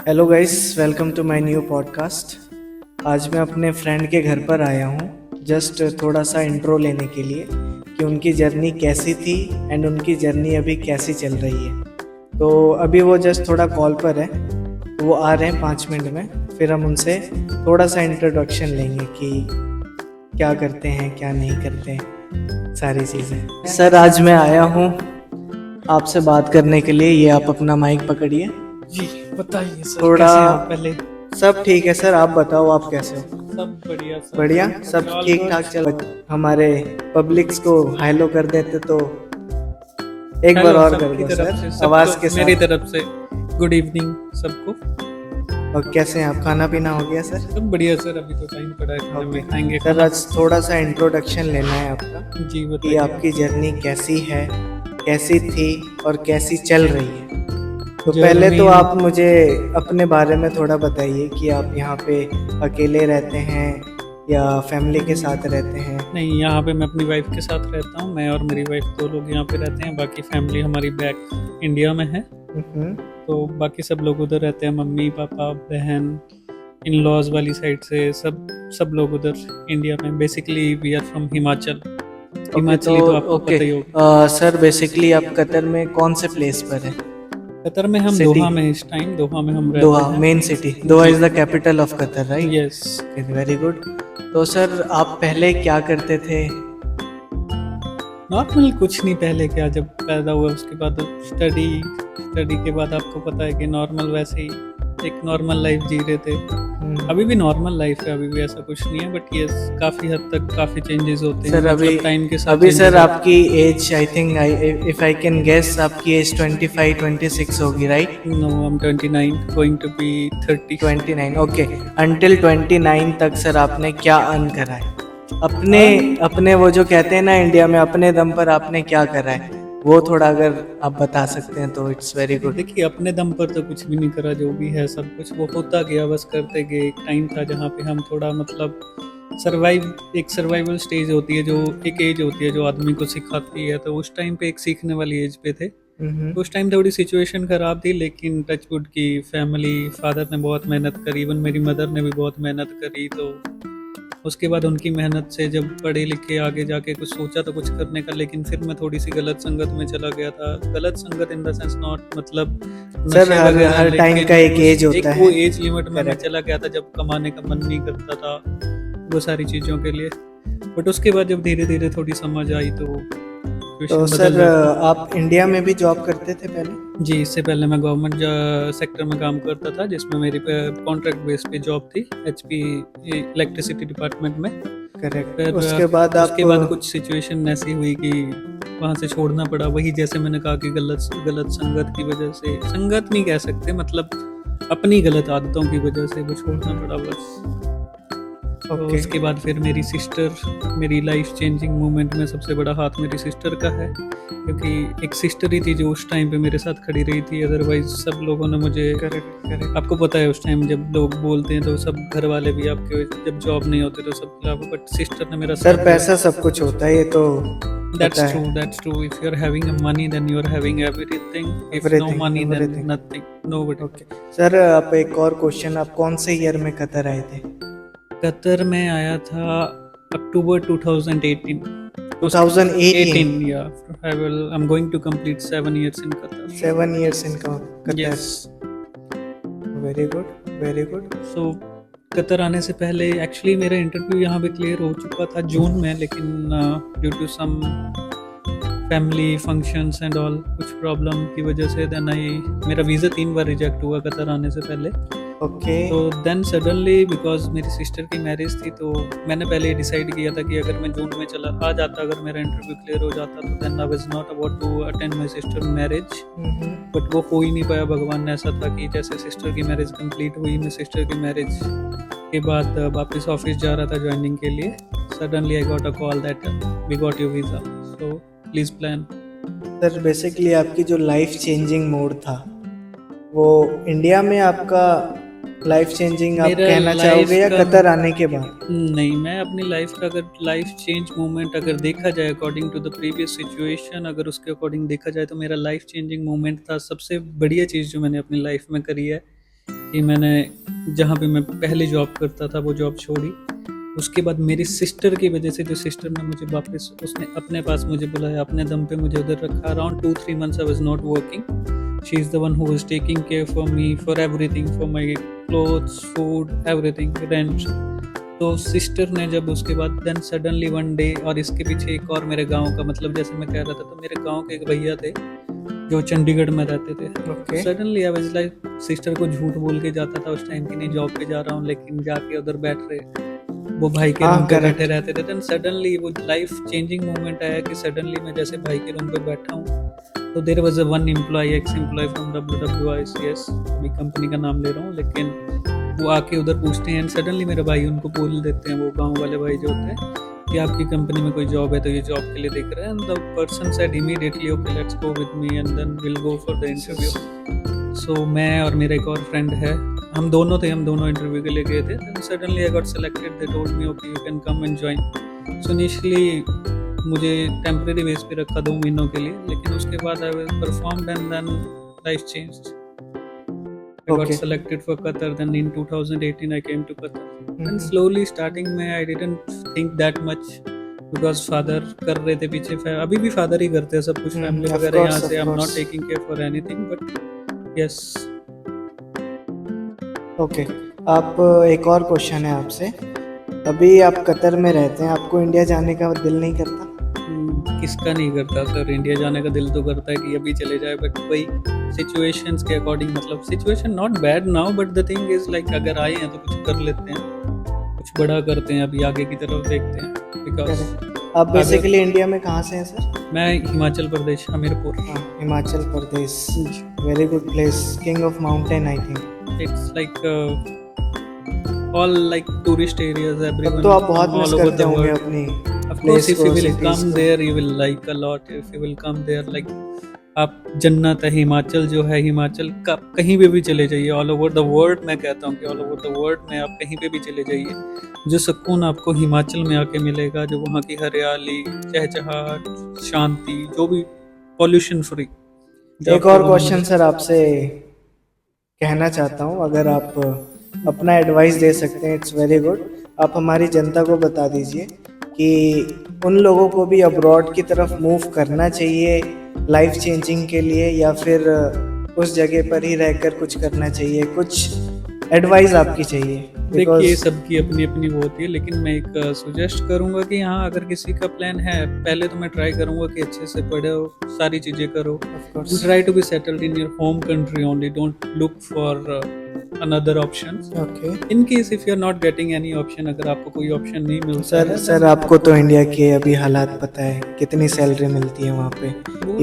Hello guys, welcome to my new podcast. आज मैं अपने फ्रेंड के घर पर आया हूँ जस्ट थोड़ा सा इंट्रो लेने के लिए कि उनकी जर्नी कैसी थी एंड उनकी जर्नी अभी कैसी चल रही है। तो अभी वो जस्ट थोड़ा कॉल पर है, तो वो आ रहे हैं 5 मिनट में। फिर हम उनसे थोड़ा सा इंट्रोडक्शन लेंगे कि क्या करते हैं क्या नहीं करते हैं, सारी चीज़ें। सर, आज मैं आया हूँ आपसे बात करने के लिए। ये आप अपना माइक पकड़िए। जी बताइए सर, थोड़ा कैसे हैं आप? पहले सब ठीक है सर, आप बताओ आप कैसे हो? सब बढ़िया सर। बढ़िया, सब All ठीक good? ठाक चल। हमारे पब्लिक्स को हेलो कर देते तो एक बार हेलो और कर सबकी दो तरफ सर, से आवाज सबको, के मेरी साथ। तरफ से गुड इवनिंग सबको। और कैसे हैं आप? खाना पीना हो गया सर? सब बढ़िया सर, अभी तो टाइम पड़ा है, खाने में खाएंगे सर, खाना। आज थोड़ा सा इंट्रोडक्शन लेना है आपका जी कि बताइए। आपकी जर्नी कैसी है, कैसी थी और कैसी चल रही है। तो पहले जर्नी तो आप मुझे अपने बारे में थोड़ा बताइए कि आप यहाँ पे अकेले रहते हैं या फैमिली के साथ रहते हैं? नहीं, यहाँ पे मैं अपनी वाइफ के साथ रहता हूँ। मैं और मेरी वाइफ दो लोग यहाँ पे रहते हैं, बाकी फैमिली हमारी बैक इंडिया में है। हम्म। तो बाकी सब लोग उधर रहते हैं, मम्मी पापा बहन, इन लॉज वाली साइड से सब लोग उधर इंडिया में। Basically we are from Himachal. Himachali तो आपको ओके। पता ही होगा। सर, बेसिकली आप कतर में कौन से प्लेस पर हैं? कतर में हम सिटी? दोहा में, इस टाइम दोहा में हम रहते दोहा हैं। Main city? Doha is the capital of Qatar, right? Yes. Very good. तो सर, आप पहले क्या करते थे? नॉर्मल कुछ नहीं, पहले क्या, जब पैदा हुआ उसके बाद स्टडी स्टडी के बाद आपको पता है कि नॉर्मल वैसे ही एक नॉर्मल लाइफ जी रहे थे। अभी भी नॉर्मल लाइफ है, अभी भी ऐसा कुछ नहीं है, बट यस काफ़ी हद तक काफ़ी चेंजेस होते हैं। सर अभी टाइम के साथ अभी सर changes आपकी age, I think, if I can guess, आपकी एज 25-26 होगी, right? No, I am 29 going to be 30। 29, okay. Until 29 तक सर आपने क्या अर्न करा है? अपने अपने वो जो कहते हैं ना इंडिया में, अपने दम पर आपने क्या करा है, वो थोड़ा अगर आप बता सकते हैं तो इट्स वेरी गुड। देखिए, अपने दम पर तो कुछ भी नहीं करा, जो भी है सब कुछ वो होता गया, बस करते गए। एक टाइम था जहाँ पे हम थोड़ा मतलब एक सर्वाइवल स्टेज होती है, जो एक एज होती है जो आदमी को सिखाती है, तो उस टाइम पे एक सीखने वाली एज पे थे। तो उस टाइम थोड़ी सिचुएशन खराब थी, लेकिन टचवुड की फैमिली, फादर ने बहुत मेहनत करी, इवन मेरी मदर ने भी बहुत मेहनत करी। तो उसके बाद उनकी मेहनत से जब पढ़े लिखे आगे जाके कुछ सोचा तो कुछ करने का, लेकिन फिर मैं थोड़ी सी गलत संगत में चला गया था। गलत संगत इन द सेंस नॉट मतलब सर, नशे हर वगैरह, हर टाइम लेकिन का एक एज होता एक है। वो एज लिमिट में मैं Correct. चला गया था जब कमाने का मन नहीं करता था वो सारी चीज़ों के लिए। बट उसके बाद जब धीरे धीरे थोड़ी समझ आई तो तो सिचुएशन बदल सर, जाती। आप इंडिया में भी जॉब करते थे पहले? जी, इससे पहले मैं गवर्नमेंट सेक्टर में काम करता था, जिसमें मेरी कॉन्ट्रैक्ट बेस पे जॉब थी, एचपी इलेक्ट्रिसिटी डिपार्टमेंट में। करेक्ट। फिर उसके बाद आप उसके बाद कुछ सिचुएशन ऐसी हुई कि वहाँ से छोड़ना पड़ा। वही जैसे मैंने कहा कि गलत गलत संगत की वजह से, संगत नहीं कह सकते, मतलब अपनी गलत आदतों की वजह से वो छोड़ना पड़ा बस। तो ओके। उसके बाद फिर मेरी सिस्टर, मेरी लाइफ चेंजिंग मोमेंट में सबसे बड़ा हाथ मेरी सिस्टर का है, क्योंकि एक सिस्टर ही थी जो उस टाइम पे मेरे साथ खड़ी रही थी। अदरवाइज सब लोगों ने मुझे, करेक्ट करेक्ट। आपको पता है उस टाइम जब लोग बोलते हैं तो सब घर वाले भी आपके, जब जॉब नहीं होती तो सब खिलाफ, बट सिस्टर ने मेरा सर, साथ पैसा सब कुछ होता है, ये तो दैट्स पता ट्रू, है। That's true. If you are having money then you are having everything, if no everything money then everything. Nothing, nobody. Okay. Sir, आप एक और क्वेश्चन, आप कौन से ईयर में कतर आए थे? कतर में आया था अक्टूबर 2018। 2018? Yeah. I'm going to complete 7 years in Qatar. 7 years in Qatar? Yes. Very good very good. So Qatar आने से पहले एक्चुअली मेरा इंटरव्यू यहाँ पे क्लियर हो चुका था जून में, लेकिन due to some family functions and all, कुछ प्रॉब्लम की वजह से मेरा वीज़ा 3 बार रिजेक्ट हुआ कतर आने से पहले। ओके। तो देन सडनली, बिकॉज मेरी सिस्टर की मैरिज थी, तो मैंने पहले ही डिसाइड किया था कि अगर मैं जून में आ जाता, अगर मेरा इंटरव्यू क्लियर हो जाता, तो then I was not about to attend my sister marriage. But वो हो ही नहीं पाया। भगवान ने ऐसा था कि जैसे सिस्टर की मैरिज कंप्लीट हुई, मैं सिस्टर की मैरिज के बाद वापस ऑफिस जा रहा था ज्वाइनिंग के लिए, suddenly I got a call that we got your visa, so please plan. Sir, basically आपकी जो लाइफ चेंजिंग मोड था वो इंडिया में आपका लाइफ चेंजिंग आप मेरा कहना life चाहोगे या का- कतर आने के बाद? नहीं, मैं अपनी लाइफ का अगर लाइफ चेंज मोमेंट अगर देखा जाए according to the previous situation, अगर उसके अकॉर्डिंग देखा जाए, तो मेरा लाइफ चेंजिंग मोमेंट था, सबसे बढ़िया चीज़ जो मैंने अपनी लाइफ में करी है कि मैंने जहाँ पे मैं पहले जॉब करता था वो जॉब छोड़ी। उसके बाद मेरी सिस्टर की वजह से, जो सिस्टर ने मुझे वापस उसने अपने पास मुझे बुलाया, अपने दम पे मुझे उधर रखा। Around 2-3 months I was not working. She is the one who was taking care for me, for everything, for my clothes, food, everything, rent. तो सिस्टर ने जब उसके बाद देन सडनली वन डे, और इसके पीछे एक और मेरे गांव का, मतलब जैसे मैं कह रहा था, तो मेरे गांव के एक भैया थे जो चंडीगढ़ में रहते थे। Okay. Suddenly I was like, sister को झूठ बोल के जाता था उस टाइम कि नहीं जॉब पे जा रहा हूँ, लेकिन जाके उधर बैठ रहे, वो भाई के हाँ, रूम पे correct. बैठे रहते थे। देन सडनली वो लाइफ चेंजिंग मोमेंट आया कि सडनली मैं जैसे भाई के रूम पे बैठा हूँ, तो there was a one employee, ex employee from WWICS, अभी कंपनी का नाम ले रहा हूँ, लेकिन वो आके उधर पूछते हैं, एंड सडनली मेरे भाई उनको बोल देते हैं, वो गांव वाले भाई जो होते हैं, कि आपकी कंपनी में कोई जॉब है तो ये जॉब के लिए देख रहे हैं। And the person said immediately, okay let's go with me and then will go for the interview. So मैं और मेरा एक और फ्रेंड है, हम दोनों इंटरव्यू के लिए गए थे। Then suddenly I got selected, they told me okay you can come and join. So initially मुझे टेम्परेरी बेस पे रखा 2 महीनों के लिए, लेकिन उसके बाद I performed and then life changed. I got Okay. selected for Qatar. Then in 2018 I came to Qatar. Mhm. And slowly starting में I didn't think that much because father कर रहे थे पीछे। अभी भी father ही करते हैं सब कुछ, family of वगैरह course, यहाँ से। of I'm not course. taking care for anything, but yes. Okay. आप एक और क्वेश्चन है आपसे। अभी आप कतर में रहते हैं, आपको इंडिया जाने का दिल नहीं करता? किसका नहीं करता सर, इंडिया जाने का दिल तो करता है कि अभी चले जाए, बट वही सिचुएशंस के अकॉर्डिंग, मतलब situation not bad now, but the thing is like अगर आए हैं तो कुछ कर लेते हैं, कुछ बड़ा करते हैं, अभी आगे की तरफ देखते हैं। बिकॉज आप बेसिकली इंडिया में कहाँ से हैं सर? मैं हिमाचल प्रदेश, हमीरपुर। हाँ, Himachal Pradesh, very good place, king of mountain I think. It's like all like tourist areas, everyone तब तो आप बहुत मिस ऑल ओवर करते द होंगे वर्ल्ड। अपनी Of course, if you will cities come को। there, you will like a lot. If you will come there, like आप जन्नत है हिमाचल जो है, हिमाचल का कहीं पे भी चले जाइए, ऑल ओवर द वर्ल्ड, मैं कहता हूँ कि ऑल ओवर द वर्ल्ड में आप कहीं पे भी चले जाइए, जो सुकून आपको हिमाचल में आके मिलेगा, जो वहाँ की हरियाली, चहचहाट, शांति, जो भी पॉल्यूशन फ्री। एक और क्वेश्चन सर आपसे कहना चाहता हूँ, अगर आप अपना एडवाइस दे सकते हैं, इट्स वेरी गुड। आप हमारी जनता को बता दीजिए कि उन लोगों को भी अब्रॉड की तरफ मूव करना चाहिए लाइफ चेंजिंग के लिए, या फिर उस जगह पर ही रहकर कुछ करना चाहिए, कुछ एडवाइस आपकी चाहिए। देखिए सबकी अपनी अपनी वो होती है, लेकिन मैं एक सजेस्ट करूंगा कि हाँ अगर किसी का प्लान है, पहले तो मैं ट्राई करूंगा कि अच्छे से पढ़ो, सारी चीज़ें करो, try to be settled in your home country only, don't look for another options. Okay. In case if you are not getting any option, अगर आपको कोई ऑप्शन नहीं मिलता है, सर आपको तो इंडिया के अभी हालात पता है, कितनी सैलरी मिलती है वहाँ पे।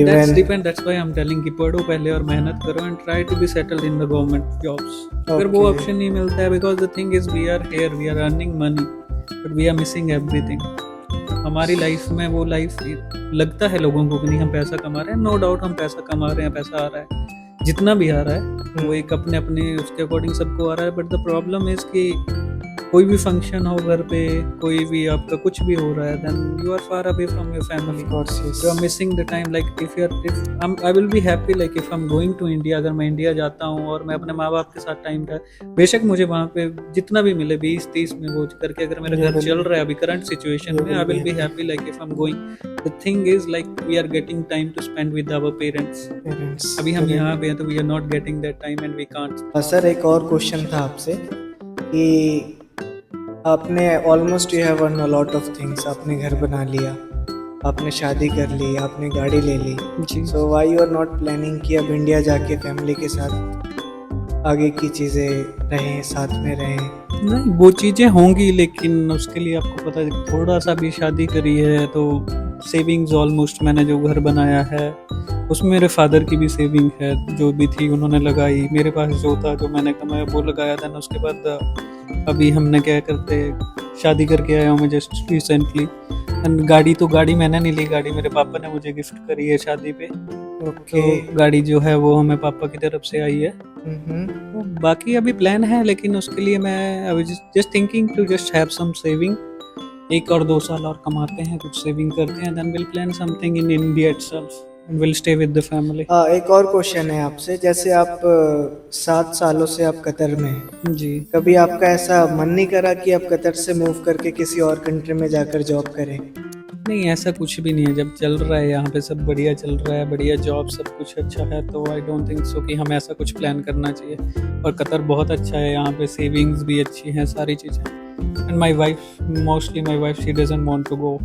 That's depend, that's why I'm telling कि पढ़ो पहले और मेहनत करो and try to be settled in the government jobs. अगर वो ऑप्शन नहीं मिलता है, because the thing is we are here, we are earning money, but we are missing everything. हमारी लाइफ में वो लाइफ लगता है लोगों को कि नहीं हम पैसा कमा रहे हैं, नो डाउट हम पैसा कमा रहे हैं, पैसा आ रहा है, जितना भी आ रहा है वो एक अपने अपने उसके अकॉर्डिंग सबको आ रहा है। बट द प्रॉब्लम इज कि कोई भी फंक्शन हो घर पे, कोई भी आपका कुछ भी हो रहा है, then you are far away from your family, you are missing the time. Like if I will be happy like if I am going to India, अगर मैं इंडिया जाता हूँ और मैं अपने माँ बाप के साथ टाइम का, बेशक मुझे वहाँ पे जितना भी मिले 20-30 में वो करके, अगर मेरा घर चल रहा है अभी करंट सिचुएशन में, I will be happy like if I am going. The thing is like we are getting time to spend with our parents. अभी हम यहाँ पे हैं तो we are not getting that time and we can't. Sir एक और question था आपसे कि आपने almost you have earn a lot of things, आपने घर बना लिया, आपने शादी कर ली, आपने गाड़ी ले ली, so why you are not planning कि अब इंडिया जाके फैमिली के साथ आगे की चीज़ें रहें, साथ में रहें? नहीं वो चीज़ें होंगी, लेकिन उसके लिए आपको पता है थोड़ा सा भी शादी करी है तो सेविंग्स ऑलमोस्ट, मैंने जो घर बनाया है उसमें मेरे फादर की भी सेविंग है, जो भी थी उन्होंने लगाई, मेरे पास जो था जो मैंने कमाया वो लगाया था ना। उसके बाद अभी हमने क्या करते, शादी करके आया हूँ मैं जस्ट रिसेंटली, एंड गाड़ी मैंने नहीं ली, गाड़ी मेरे पापा ने मुझे गिफ्ट करी है शादी पे। ओके। तो गाड़ी जो है वो हमें पापा की तरफ से आई है। तो बाकी अभी प्लान है, लेकिन उसके लिए मैं अभी just thinking to just have some saving, 1 और 2 साल और कमाते हैं, कुछ सेविंग करते हैं, then will plan something in India itself. and will stay with the family. एक और क्वेश्चन है आपसे, जैसे आप 7 सालों से आप कतर में हैं, जी कभी आपका ऐसा मन नहीं करा कि आप कतर से मूव करके किसी और कंट्री में जाकर जॉब करें? नहीं, ऐसा कुछ भी नहीं है। जब चल रहा है यहाँ पे सब बढ़िया चल रहा है, बढ़िया जॉब सब कुछ अच्छा है, तो आई डोंट थिंक सो कि हमें ऐसा कुछ प्लान करना चाहिए। और कतर बहुत अच्छा है, यहाँ पे सेविंग्स भी अच्छी हैं, सारी चीज़ें। And my wife, mostly my wife, she doesn't want to go,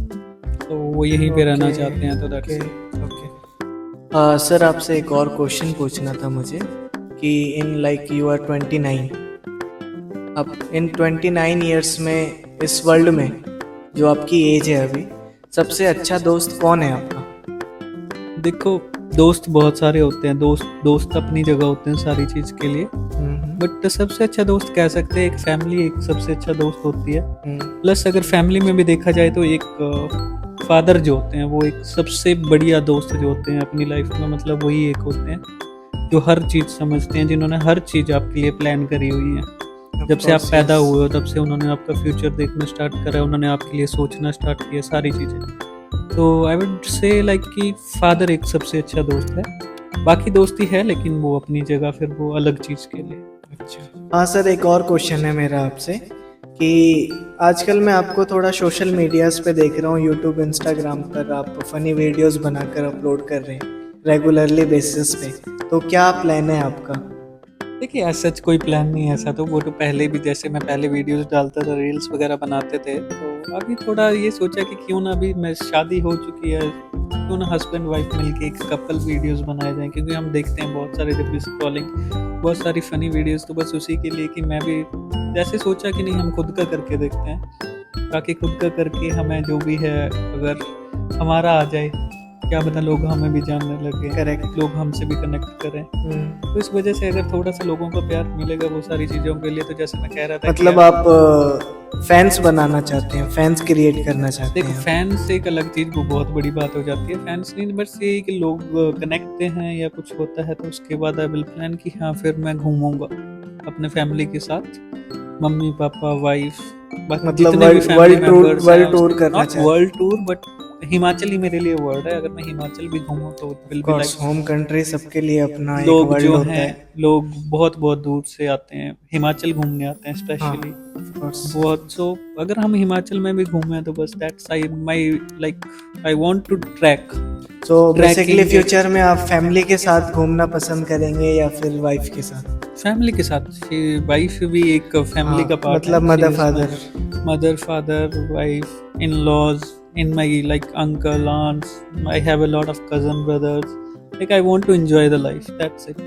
तो वो यहीं पे रहना Okay, चाहते हैं, तो that's okay, it. okay. Sir आपसे एक और क्वेश्चन पूछना था मुझे कि इन लाइक यू आर 29, अब इन 29 ईयर्स में इस वर्ल्ड में जो आपकी एज है अभी, सबसे अच्छा दोस्त कौन है आपका? देखो, दोस्त बहुत सारे होते हैं, दोस्त अपनी जगह होते हैं सारी चीज़ के लिए, बट सबसे अच्छा दोस्त कह सकते हैं एक फैमिली एक सबसे अच्छा दोस्त होती है। प्लस अगर फैमिली में भी देखा जाए तो एक फादर जो होते हैं वो एक सबसे बढ़िया दोस्त जो होते हैं अपनी लाइफ में, मतलब वही एक होते हैं जो हर चीज़ समझते हैं, जिन्होंने हर चीज़ आपके लिए प्लान करी हुई है। जब से आप पैदा हुए हो तब से उन्होंने आपका फ्यूचर देखना स्टार्ट करा है, उन्होंने आपके लिए सोचना स्टार्ट किया सारी चीज़ें। तो आई वुड से लाइक कि फादर एक सबसे अच्छा दोस्त है। बाकी दोस्ती है लेकिन वो अपनी जगह, फिर वो अलग चीज़ के लिए। अच्छा, हाँ सर, एक और क्वेश्चन है मेरा आपसे कि आजकल मैं आपको थोड़ा सोशल मीडियाज़ पे देख रहा हूँ, यूट्यूब इंस्टाग्राम पर आप फनी वीडियोस बनाकर अपलोड कर रहे हैं रेगुलरली बेसिस पे, तो क्या प्लान है आपका? देखिए, ऐसा सच कोई प्लान नहीं है, ऐसा तो वो तो पहले भी, जैसे मैं पहले वीडियोस डालता था, रील्स वगैरह बनाते थे, तो अभी थोड़ा ये सोचा कि क्यों ना, अभी मैं शादी हो चुकी है, क्यों ना हस्बैंड वाइफ मिलके एक कपल वीडियोस बनाए जाएं, क्योंकि हम देखते हैं बहुत सारे, जब भी स्क्रॉलिंग बहुत सारी फ़नी वीडियोस, तो बस उसी के लिए कि मैं भी जैसे सोचा कि नहीं हम खुद का करके देखते हैं, ताकि खुद का करके हमें जो भी है अगर हमारा आ जाए, क्या पता लोग हमें भी जानने लगे, करेक्ट। लोग हमसे भी कनेक्ट करें। तो इस वजह से अगर थोड़ा सा लोगों को प्यार मिलेगा वो सारी चीज़ों के लिए, तो जैसे मैं कह रहा था मतलब आप फैंस बनाना चाहते हैं, फैंस क्रिएट करना चाहते देखो, हैं? फैंस एक अलग चीज़, वो बहुत बड़ी बात हो जाती है। फैंस नहीं, बस ये कि लोग कनेक्ट हैं या कुछ होता है, तो उसके बाद आई विल प्लान कि हाँ फिर मैं घूमूंगा अपने फैमिली के साथ, मम्मी पापा वाइफ, बाकी मतलब जितने भी फैमिली मेंबर्स हैं, वर्ल्ड टूर करना नॉट चाहते वर्ल्ड टूर बट हिमाचल ही मेरे लिए वर्ल्ड है। अगर मैं हिमाचल भी घूमूं तो विल बी हैं? लाइक, होम कंट्री सबके लिए अपना एक लोग वर्ल्ड जो होता हैं, है। लोग बहुत बहुत दूर से आते हैं, हिमाचल घूमने आते हैं हाँ, स्पेशली of course. बहुत। सो अगर हम हिमाचल में भी घूमें तो बस that's I my like I want to track. तो बेसिकली ट्रैकिंग फ्यूचर में आप फैमिली के साथ घूमना पसंद करेंगे या फिर वाइफ के साथ? फैमिली के साथ, वाइफ भी एक फैमिली हाँ, का पार्ट मतलब mother father. Mother father wife, in laws, in my like uncle aunts, I have a lot of cousin brothers, like I want to enjoy the life, that's it.